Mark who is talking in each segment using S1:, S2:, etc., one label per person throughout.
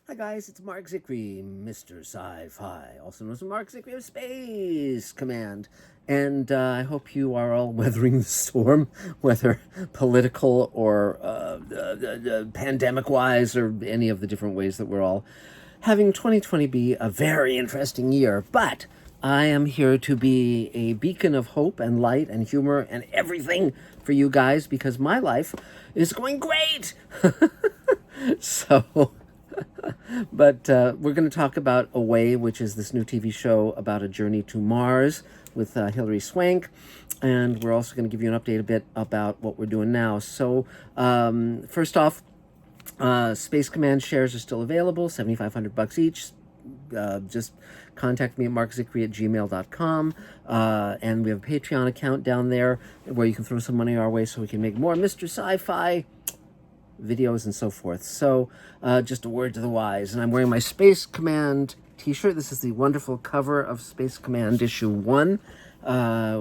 S1: Hi guys, it's Mark Zickrey, Mr. Sci-Fi, also known as Mark Zickrey of Space Command. And I hope you are all weathering the storm, whether political or pandemic-wise, or any of the different ways that we're all having 2020 be a very interesting year. But I am here to be a beacon of hope and light and humor and everything for you guys because my life is going great. So but we're going to talk about Away, which is this new TV show about a journey to Mars with Hilary Swank. And we're also going to give you an update a bit about what we're doing now. So, first off, Space Command shares are still available, $7,500 each. Just contact me at markzickrey@gmail.com. And we have a Patreon account down there where you can throw some money our way so we can make more Mr. Sci-Fi videos and so forth. So just a word to the wise. And I'm wearing my Space Command t-shirt. This is the wonderful cover of Space Command issue 1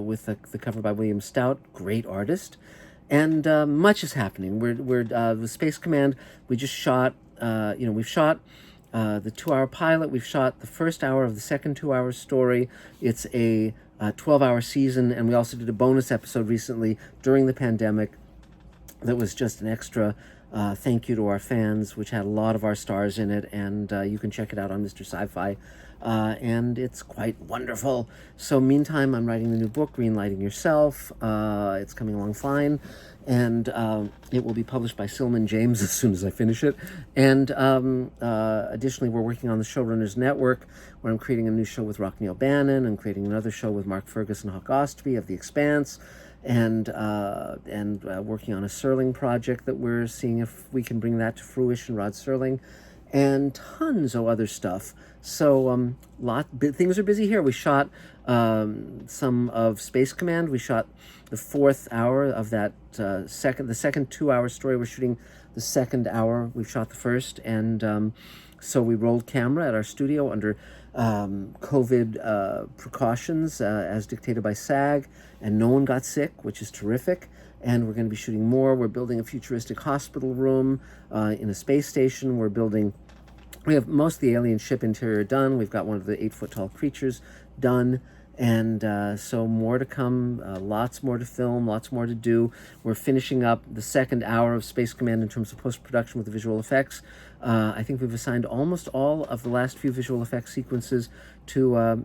S1: with the cover by William Stout, great artist. And much is happening. We're the Space Command, we just shot, we've shot the 2-hour pilot. We've shot the first hour of the second 2-hour story. It's a 12-hour season. And we also did a bonus episode recently during the pandemic that was just an extra thank you to our fans, which had a lot of our stars in it, and you can check it out on Mr. Sci-Fi, and it's quite wonderful. So meantime, I'm writing the new book, Greenlighting Yourself. It's coming along fine, and it will be published by Silman James as soon as I finish it. And additionally, we're working on the Showrunners Network, where I'm creating a new show with Rockneil Bannon and creating another show with Mark Ferguson and Hawk Ostby of The Expanse, and working on a Serling project that we're seeing if we can bring that to fruition, Rod Serling, and tons of other stuff. So things are busy here. We shot some of Space Command. We shot the 4th hour of that the second 2-hour story. We're shooting the 2nd hour. We've shot the first, and so we rolled camera at our studio under COVID precautions as dictated by SAG, and no one got sick, which is terrific. And we're going to be shooting more. We're building a futuristic hospital room in a space station. We have most of the alien ship interior done. We've got one of the 8-foot-tall creatures done. And so more to come, lots more to film, lots more to do. We're finishing up the 2nd hour of Space Command in terms of post-production with the visual effects. I think we've assigned almost all of the last few visual effects sequences to our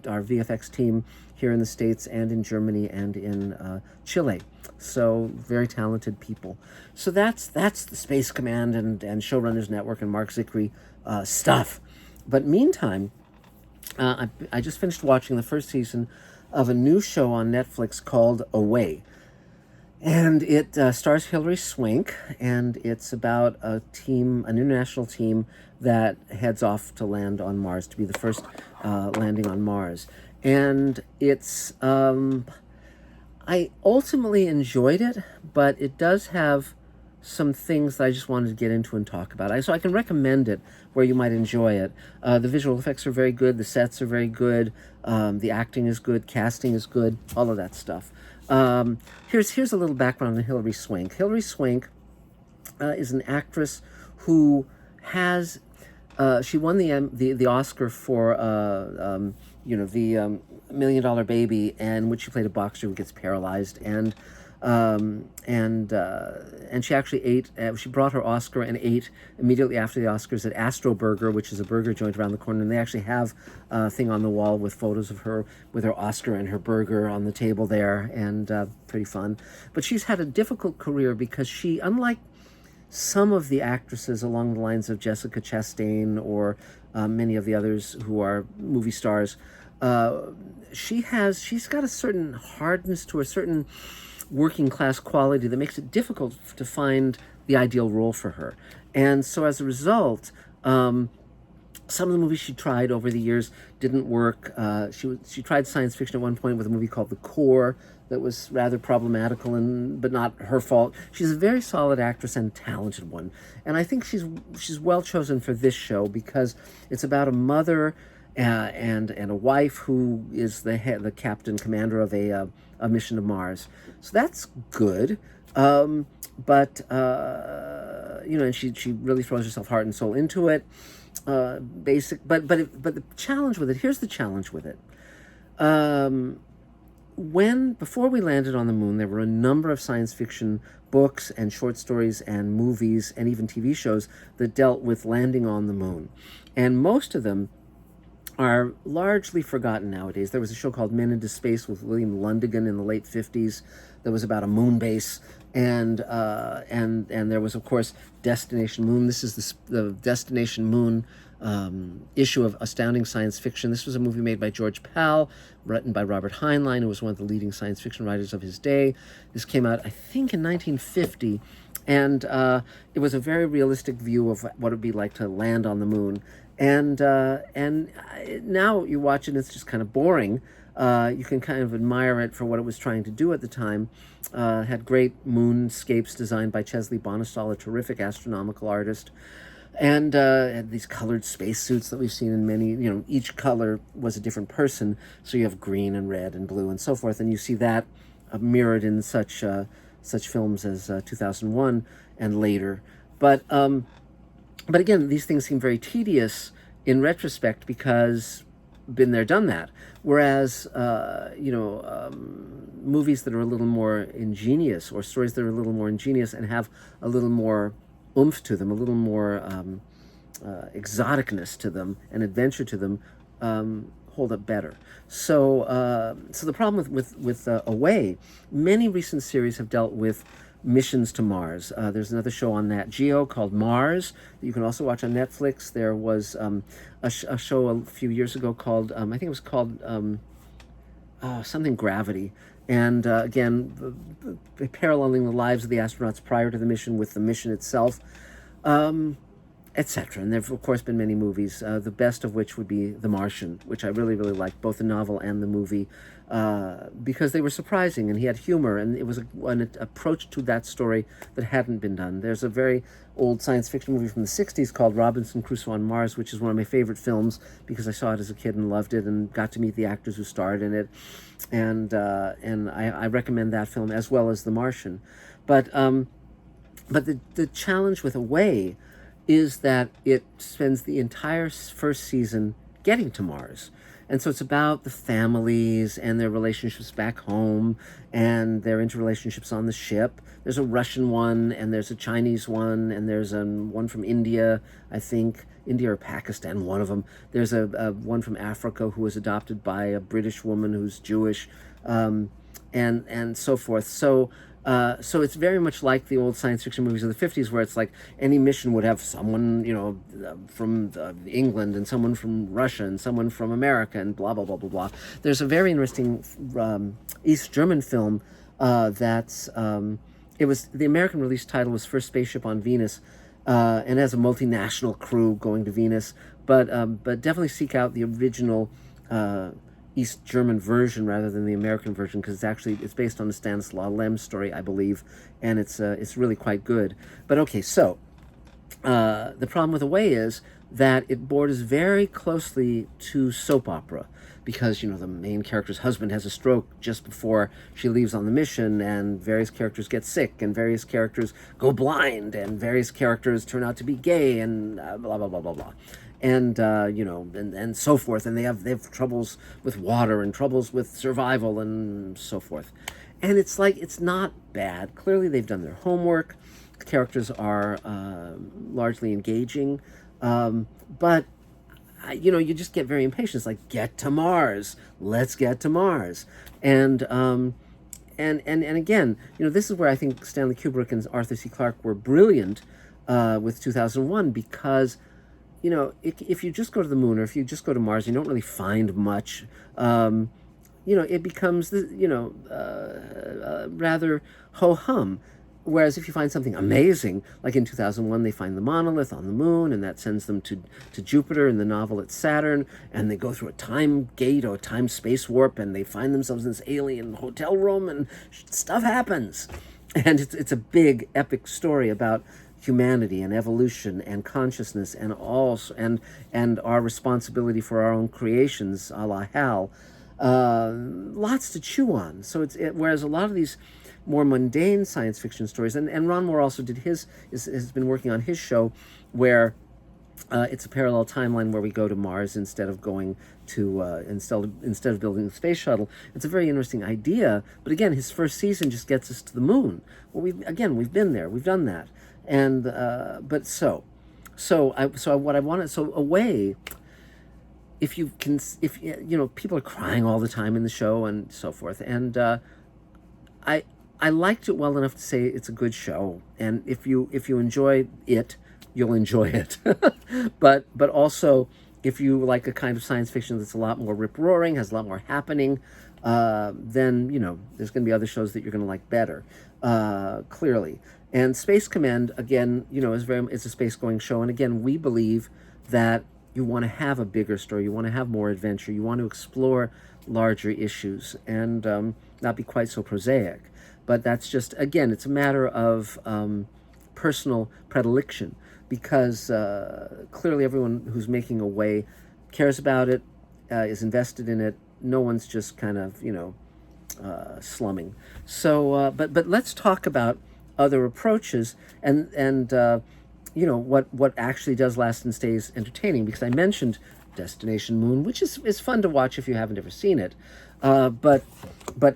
S1: VFX team here in the States and in Germany and in Chile. So very talented people. So that's the Space Command and Showrunners Network and Mark Zickrey stuff. But meantime, I just finished watching the first season of a new show on Netflix called Away. And it stars Hilary Swank, and it's about an international team that heads off to land on Mars, to be the first landing on Mars. And it's, I ultimately enjoyed it, but it does have some things that I just wanted to get into and talk about. So I can recommend it where you might enjoy it. The visual effects are very good. The sets are very good. The acting is good. Casting is good. All of that stuff. Here's a little background on Hilary Swank. Hilary Swank is an actress who has she won the Oscar for the $1 Million Baby, and which she played a boxer who gets paralyzed, and she actually ate. She brought her Oscar and ate immediately after the Oscars at Astro Burger, which is a burger joint around the corner, and they actually have a thing on the wall with photos of her with her Oscar and her burger on the table there, and pretty fun. But she's had a difficult career because she, unlike some of the actresses along the lines of Jessica Chastain or many of the others who are movie stars, she's got a certain hardness to a certain working class quality that makes it difficult to find the ideal role for her. And so as a result, some of the movies she tried over the years didn't work. She tried science fiction at one point with a movie called The Core that was rather problematical, but not her fault. She's a very solid actress and talented one. And I think she's well chosen for this show because it's about a mother and a wife who is the captain commander of a mission to Mars. So that's good. But and she really throws herself heart and soul into it. But the challenge with it, here's the challenge with it. Before we landed on the moon, there were a number of science fiction books and short stories and movies and even TV shows that dealt with landing on the moon. And most of them are largely forgotten nowadays. There was a show called Men into Space with William Lundigan in the late 50s that was about a moon base. And there was, of course, Destination Moon. This is the Destination Moon issue of Astounding Science Fiction. This was a movie made by George Pal, written by Robert Heinlein, who was one of the leading science fiction writers of his day. This came out, I think, in 1950, and it was a very realistic view of what it would be like to land on the moon. And now you watch it, and it's just kind of boring. You can kind of admire it for what it was trying to do at the time. Had great moonscapes designed by Chesley Bonestall, a terrific astronomical artist. And had these colored spacesuits that we've seen in many, each color was a different person. So you have green and red and blue and so forth. And you see that mirrored in such films as 2001 and later. But again, these things seem very tedious in retrospect because been there, done that. Whereas, movies that are a little more ingenious, or stories that are a little more ingenious and have a little more oomph to them, a little more exoticness to them and adventure to them, hold up better. So the problem with Away, many recent series have dealt with missions to Mars. There's another show on Nat Geo called Mars that you can also watch on Netflix. There was a show a few years ago called, I think it was called something Gravity. And again, paralleling the lives of the astronauts prior to the mission with the mission itself, etc. And there have, of course, been many movies, the best of which would be The Martian, which I really, really liked, both the novel and the movie, because they were surprising, and he had humor, and it was an approach to that story that hadn't been done. There's a very old science fiction movie from the 60s called Robinson Crusoe on Mars, which is one of my favorite films because I saw it as a kid and loved it and got to meet the actors who starred in it. And I recommend that film as well as The Martian. But the challenge with Away is that it spends the entire first season getting to Mars. And so it's about the families and their relationships back home and their interrelationships on the ship. There's a Russian one, and there's a Chinese one, and there's one from India, I think, India or Pakistan, one of them. There's a one from Africa who was adopted by a British woman who's Jewish, and so forth. So it's very much like the old science fiction movies of the 50s, where it's like any mission would have someone, from England and someone from Russia and someone from America and blah, blah, blah, blah, blah. There's a very interesting East German film that's, the American release title was First Spaceship on Venus, and has a multinational crew going to Venus, but definitely seek out the original East German version rather than the American version, because it's based on the Stanislaw Lem story, I believe, and it's really quite good. But okay, so the problem with Away is that it borders very closely to soap opera, because the main character's husband has a stroke just before she leaves on the mission, and various characters get sick, and various characters go blind, and various characters turn out to be gay, and blah blah blah blah blah. And and so forth, and they have troubles with water and troubles with survival and so forth. And it's like, it's not bad. Clearly they've done their homework. The characters are largely engaging, but you just get very impatient. It's like, get to Mars, let's get to Mars. And again, this is where I think Stanley Kubrick and Arthur C. Clarke were brilliant with 2001, because if you just go to the moon, or if you just go to Mars, you don't really find much. It becomes rather ho-hum. Whereas if you find something amazing, like in 2001, they find the monolith on the moon, and that sends them to Jupiter. In the novel, it's Saturn, and they go through a time gate or a time space warp, and they find themselves in this alien hotel room, and stuff happens. And it's a big, epic story about humanity and evolution and consciousness and our responsibility for our own creations, a la Hal. Lots to chew on. So whereas a lot of these more mundane science fiction stories. And Ron Moore also did has been working on his show where it's a parallel timeline where we go to Mars instead of going to instead of building the space shuttle. It's a very interesting idea, but again, his first season just gets us to the moon. Well, we've been there, we've done that, and but what I wanted, so Away, if you can, if you know, people are crying all the time in the show and so forth, and I liked it well enough to say it's a good show, and if you enjoy it, you'll enjoy it. but also, if you like a kind of science fiction that's a lot more rip-roaring, has a lot more happening, then, you know, there's going to be other shows that you're going to like better, clearly. And Space Command, again, you know, it's a space-going show. And again, we believe that you want to have a bigger story. You want to have more adventure. You want to explore larger issues and not be quite so prosaic. But that's just, again, it's a matter of personal predilection, because clearly everyone who's making Away cares about it, is invested in it. No one's just kind of, you know, slumming. So, but let's talk about other approaches and you know, what actually does last and stays entertaining, because I mentioned Destination Moon, which is fun to watch if you haven't ever seen it. But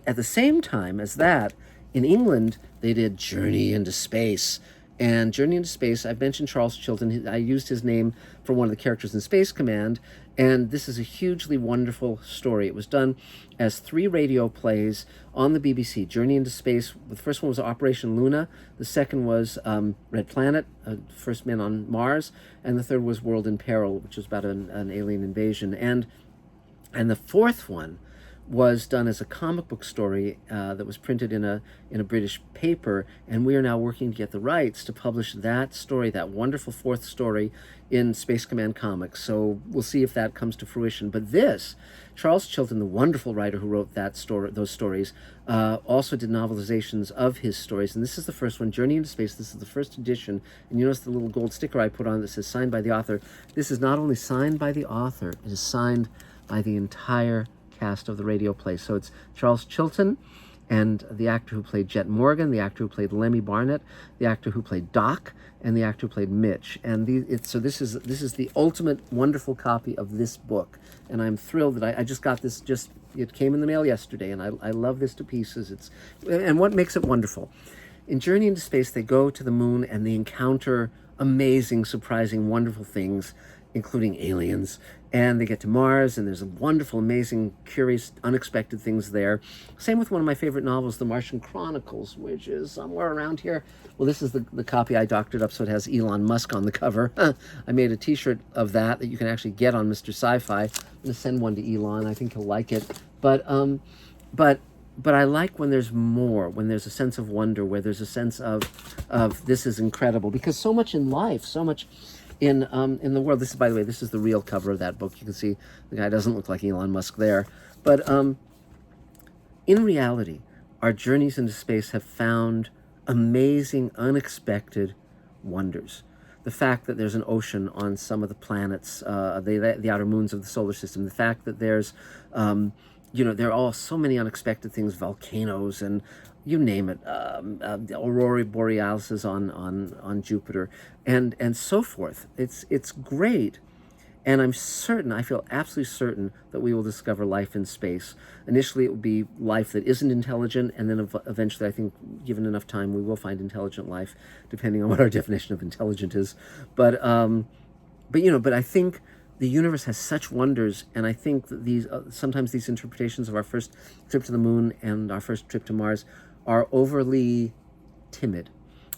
S1: at the same time as that, in England, they did Journey into Space. And Journey into Space, I've mentioned Charles Chilton. I used his name for one of the characters in Space Command. And this is a hugely wonderful story. It was done as 3 radio plays on the BBC. Journey into Space, the first one was Operation Luna. The second was Red Planet, First Men on Mars. And the third was World in Peril, which was about an alien invasion. And the fourth one was done as a comic book story that was printed in a British paper, and we are now working to get the rights to publish that story, that wonderful fourth story, in Space Command Comics. So we'll see if that comes to fruition. But this, Charles Chilton, the wonderful writer who wrote those stories, also did novelizations of his stories, and this is the first one, Journey into Space. This is the first edition, and you notice the little gold sticker I put on that says signed by the author. This is not only signed by the author, it is signed by the entire cast of the radio play. So it's Charles Chilton and the actor who played Jet Morgan, the actor who played Lemmy Barnett, the actor who played Doc, and the actor who played Mitch. And so this is the ultimate wonderful copy of this book, and I'm thrilled that I just got this. It came in the mail yesterday, and I love this to pieces. And what makes it wonderful? In Journey into Space, they go to the moon and they encounter amazing, surprising, wonderful things, including aliens. And they get to Mars, and there's wonderful, amazing, curious, unexpected things there. Same with one of my favorite novels, The Martian Chronicles, which is somewhere around here. Well, this is the copy I doctored up so it has Elon Musk on the cover. I made a t-shirt of that you can actually get on Mr. Sci-Fi. I'm going to send one to Elon. I think he'll like it. But I like when there's more, when there's a sense of wonder, where there's a sense of this is incredible. Because so much in life, so much in the world. This is, by the way, this is the real cover of that book. You can see the guy doesn't look like Elon Musk there. But in reality, our journeys into space have found amazing, unexpected wonders. The fact that there's an ocean on some of the planets, the outer moons of the solar system. The fact that there's, you know, there are all so many unexpected things, volcanoes and you name it, the aurora borealis on Jupiter, and so forth. It's great, and I feel absolutely certain that we will discover life in space. Initially, it will be life that isn't intelligent, and then eventually, I think, given enough time, we will find intelligent life, depending on what our definition of intelligent is. But you know, but I think the universe has such wonders, and I think that sometimes these interpretations of our first trip to the moon and our first trip to Mars are overly timid.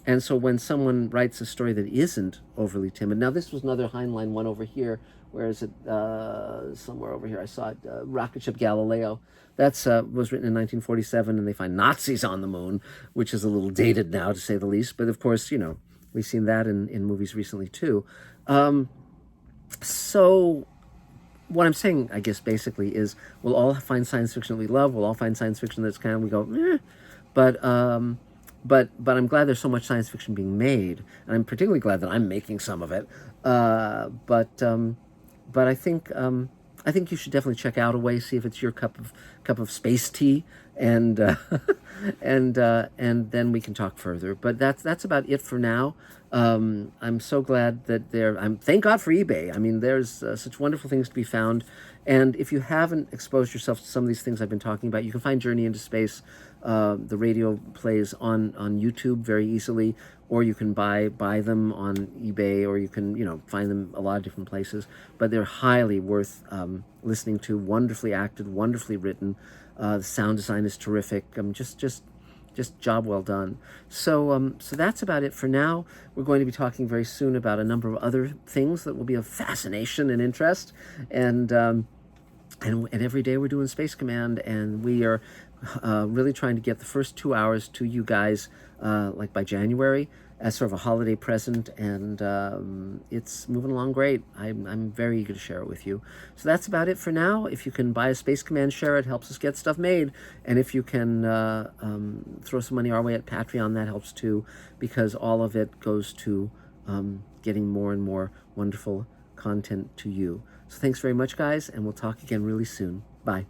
S1: And so when someone writes a story that isn't overly timid, now this was another Heinlein one over here, where is it, somewhere over here, I saw it, Rocket Ship Galileo. That's was written in 1947, and they find Nazis on the moon, which is a little dated now, to say the least. But of course, you know, we've seen that in movies recently too. So what I'm saying, I guess, basically is we'll all find science fiction that we love. We'll all find science fiction that's kind of, we go, eh. But I'm glad there's so much science fiction being made, and I'm particularly glad that I'm making some of it. But I think you should definitely check out Away, see if it's your cup of space tea, and and then we can talk further. But that's about it for now. I'm so glad that thank God for eBay. I mean, there's such wonderful things to be found. And if you haven't exposed yourself to some of these things I've been talking about, you can find Journey into Space. The radio plays on YouTube very easily, or you can buy them on eBay, or you can find them a lot of different places. But they're highly worth listening to. Wonderfully acted, wonderfully written. The sound design is terrific. Just job well done. So so that's about it for now. We're going to be talking very soon about a number of other things that will be of fascination and interest. And every day we're doing Space Command, and we are really trying to get the first 2 hours to you guys like by January as sort of a holiday present, and it's moving along great. I'm very eager to share it with you. So that's about it for now. If you can buy a Space Command share, it helps us get stuff made. And if you can throw some money our way at Patreon, that helps too, because all of it goes to getting more and more wonderful content to you. So thanks very much, guys, and we'll talk again really soon. Bye.